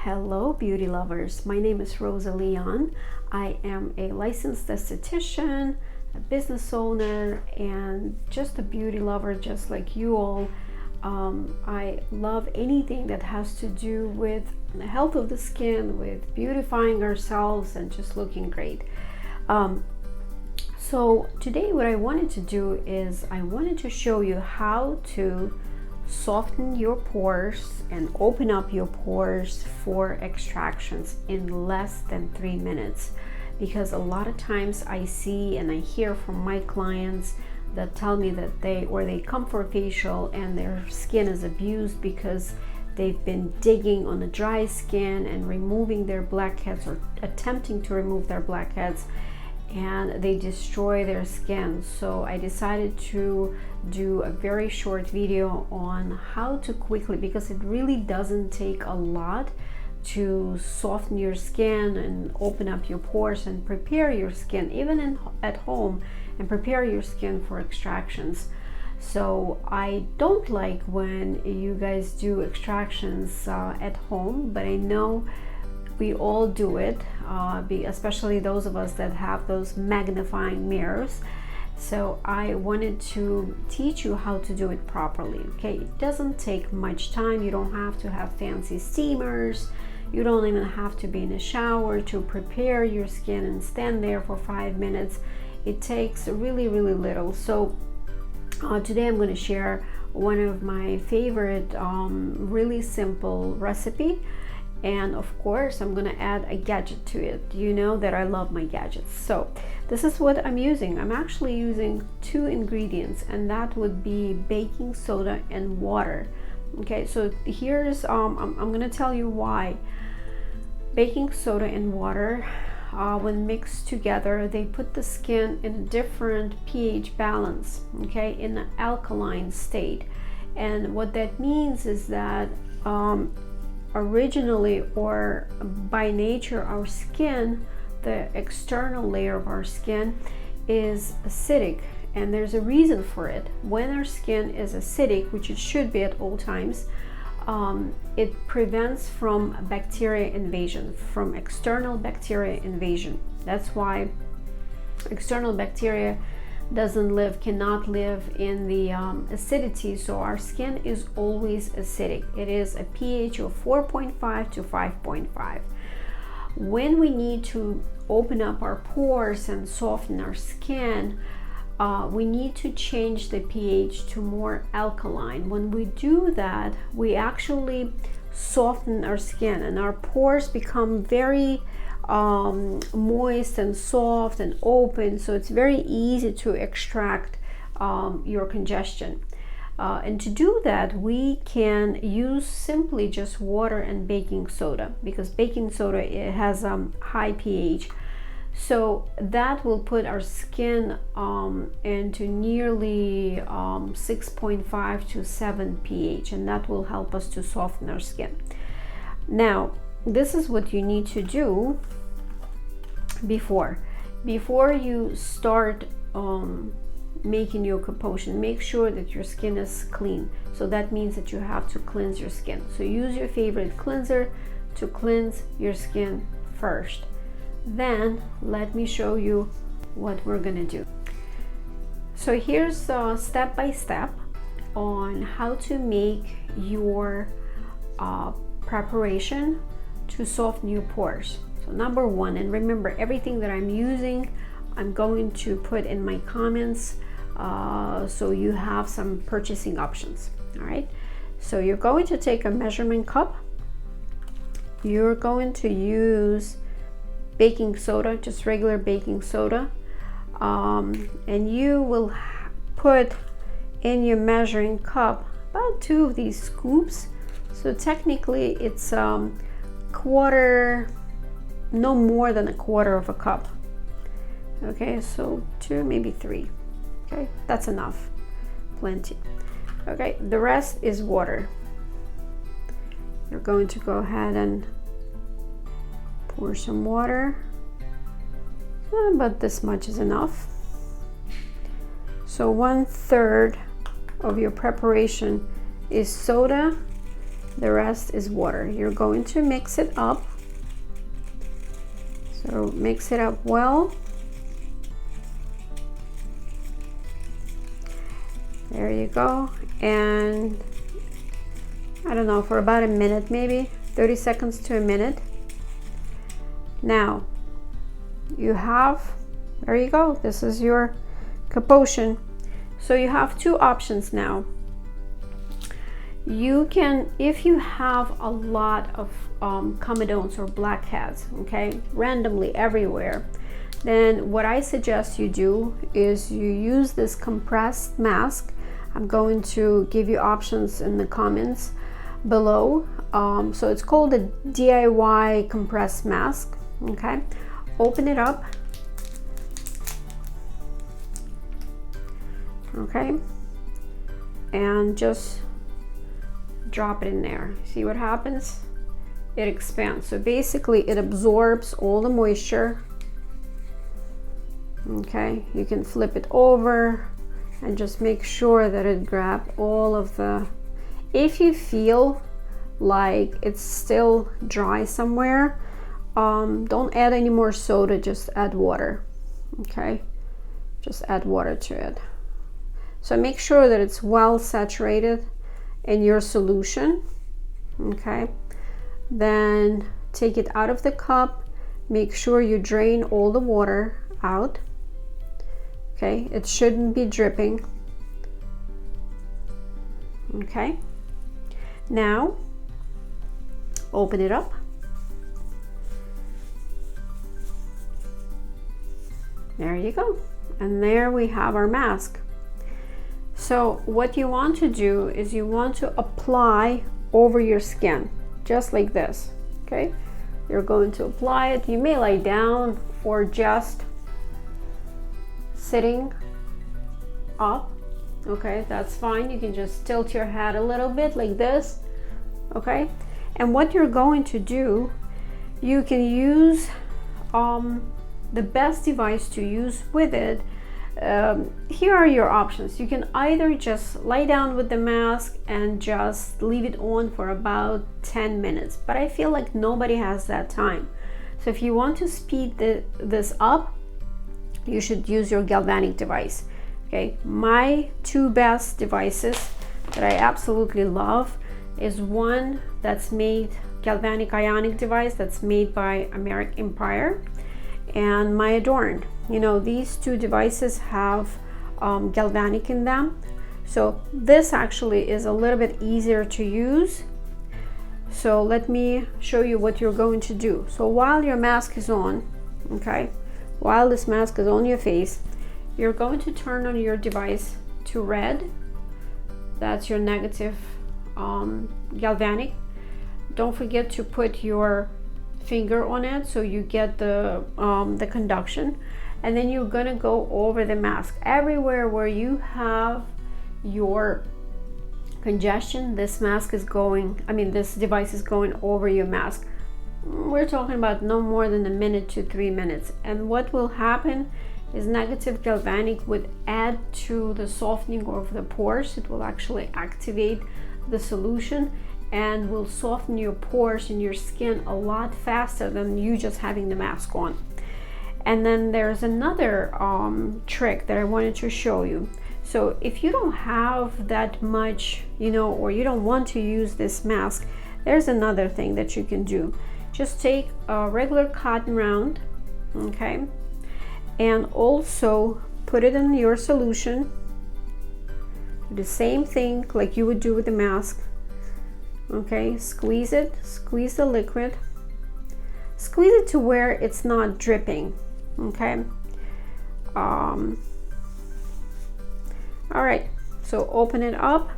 Hello beauty lovers, my name is Rosa Leon. I am a licensed esthetician, a business owner, and just a beauty lover just like you all. I love anything that has to do with the health of the skin, with beautifying ourselves and just looking great. So today what I wanted to do is I wanted to show you how to soften your pores and open up your pores for extractions in less than 3 minutes, because a lot of times I see and I hear from my clients that tell me that they come for a facial and their skin is abused because they've been digging on the dry skin and removing their blackheads or attempting to remove their blackheads, and they destroy their skin. So I decided to do a very short video on how to quickly, because it really doesn't take a lot to soften your skin and open up your pores and prepare your skin even at home and prepare your skin for extractions. So I don't like when you guys do extractions at home, but I know we all do it, especially those of us that have those magnifying mirrors. So I wanted to teach you how to do it properly. Okay, it doesn't take much time. You don't have to have fancy steamers. You don't even have to be in a shower to prepare your skin and stand there for 5 minutes. It takes really little. So today I'm going to share one of my favorite really simple recipe. And of course, I'm going to add a gadget to it. You know that I love my gadgets. So this is what I'm using. I'm actually using 2 ingredients, and that would be baking soda and water. Okay, so here's, I'm going to tell you why. Baking soda and water, when mixed together, they put the skin in a different pH balance, okay, in an alkaline state. And what that means is that originally, or by nature, our skin, the external layer of our skin, is acidic, and there's a reason for it. When our skin is acidic, which it should be at all times, it prevents from bacteria invasion, from external bacteria invasion. That's why external bacteria cannot live in the acidity. So our skin is always acidic. It is a pH of 4.5 to 5.5. When we need to open up our pores and soften our skin, we need to change the pH to more alkaline. When we do that, we actually soften our skin and our pores become very moist and soft and open, so it's very easy to extract your congestion. And to do that, we can use simply just water and baking soda, because baking soda, it has high pH. So that will put our skin into nearly 6.5 to 7 pH, and that will help us to soften our skin. Now, this is what you need to do before you start making your potion. Make sure that your skin is clean. So that means that you have to cleanse your skin. So use your favorite cleanser to cleanse your skin first. Then let me show you what we're gonna do. So here's step by step on how to make your preparation to soften your pores. So number 1, and remember, everything that I'm using, I'm going to put in my comments, so you have some purchasing options. All right, so you're going to take a measurement cup. You're going to use baking soda, just regular baking soda, and you will put in your measuring cup about 2 of these scoops. So technically it's quarter, no more than a quarter of a cup. Okay, so 2, maybe 3. Okay, that's enough, plenty. Okay, the rest is water. You're going to go ahead and pour some water. About this much is enough. So 1/3 of your preparation is soda, the rest is water. You're going to mix it up. So mix it up well. There you go. And I don't know, for about a minute, maybe 30 seconds to a minute. Now you have, there you go, this is your potion. So you have two options now. You can, if you have a lot of comedones or blackheads, okay, randomly everywhere, then what I suggest you do is you use this compressed mask. I'm going to give you options in the comments below. So it's called a DIY compressed mask. Okay, open it up. Okay, and just drop it in there. See what happens? It expands. So basically it absorbs all the moisture. Okay, you can flip it over and just make sure that it grabs all of the, if you feel like it's still dry somewhere, don't add any more soda, just add water. Okay, just add water to it. So make sure that it's well saturated in your solution. Okay, then take it out of the cup. Make sure you drain all the water out. Okay, it shouldn't be dripping. Okay, now open it up. There you go. And there we have our mask. So what you want to do is you want to apply over your skin, just like this. Okay, you're going to apply it. You may lie down or just sitting up. Okay, that's fine. You can just tilt your head a little bit like this. Okay, and what you're going to do, you can use the best device to use with it. Here are your options. You can either just lie down with the mask and just leave it on for about 10 minutes, but I feel like nobody has that time. So if you want to speed this up, you should use your galvanic device. Okay, my two best devices that I absolutely love is one that's made, galvanic ionic device that's made by American Empire, and my Adorn. You know, these two devices have galvanic in them, so this actually is a little bit easier to use. So let me show you what you're going to do. So while your mask is on, okay, while this mask is on your face, you're going to turn on your device to red. That's your negative galvanic. Don't forget to put your finger on it so you get the conduction, and then you're gonna go over the mask everywhere where you have your congestion. This mask is going, this device is going over your mask. We're talking about no more than a minute to 3 minutes, and what will happen is negative galvanic would add to the softening of the pores. It will actually activate the solution and will soften your pores in your skin a lot faster than you just having the mask on. And then there's another trick that I wanted to show you. So if you don't have that much, or you don't want to use this mask, there's another thing that you can do. Just take a regular cotton round, okay, and also put it in your solution. The same thing like you would do with the mask. Okay, squeeze it, squeeze the liquid, squeeze it to where it's not dripping. Okay, all right, so open it up.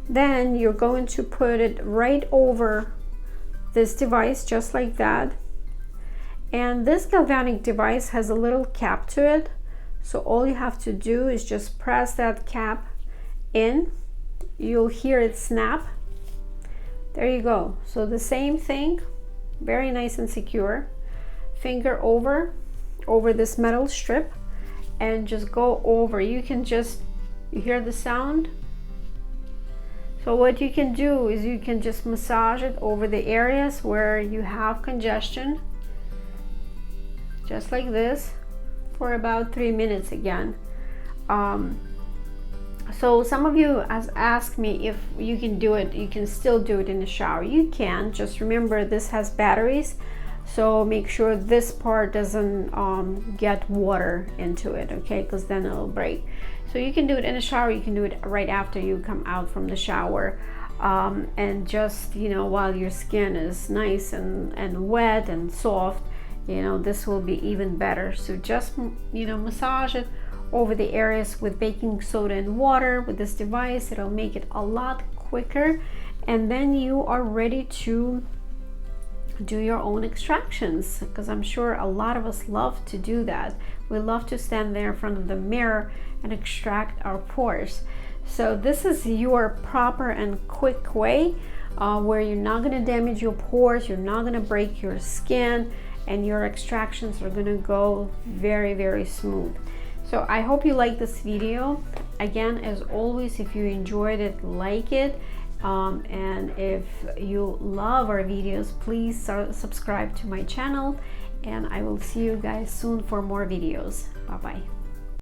Then you're going to put it right over this device, just like that. And this galvanic device has a little cap to it, so all you have to do is just press that cap in. You'll hear it snap. There you go. So the same thing, very nice and secure. Finger over this metal strip and just go over. You can just, you hear the sound? So what you can do is you can just massage it over the areas where you have congestion, just like this, for about 3 minutes again. So some of you asked me if you can do it, you can still do it in the shower. You can, just remember this has batteries, so make sure this part doesn't get water into it, okay, because then it'll break. So you can do it in the shower, you can do it right after you come out from the shower, and just, you know, while your skin is nice and wet and soft, you know, this will be even better. So just, you know, massage it over the areas with baking soda and water with this device. It'll make it a lot quicker, and then you are ready to do your own extractions, because I'm sure a lot of us love to do that. We love to stand there in front of the mirror and extract our pores. So this is your proper and quick way where you're not going to damage your pores, you're not going to break your skin, and your extractions are going to go very, very smooth. So I hope you like this video. Again, as always, if you enjoyed it, like it. And if you love our videos, please subscribe to my channel, and I will see you guys soon for more videos. Bye bye.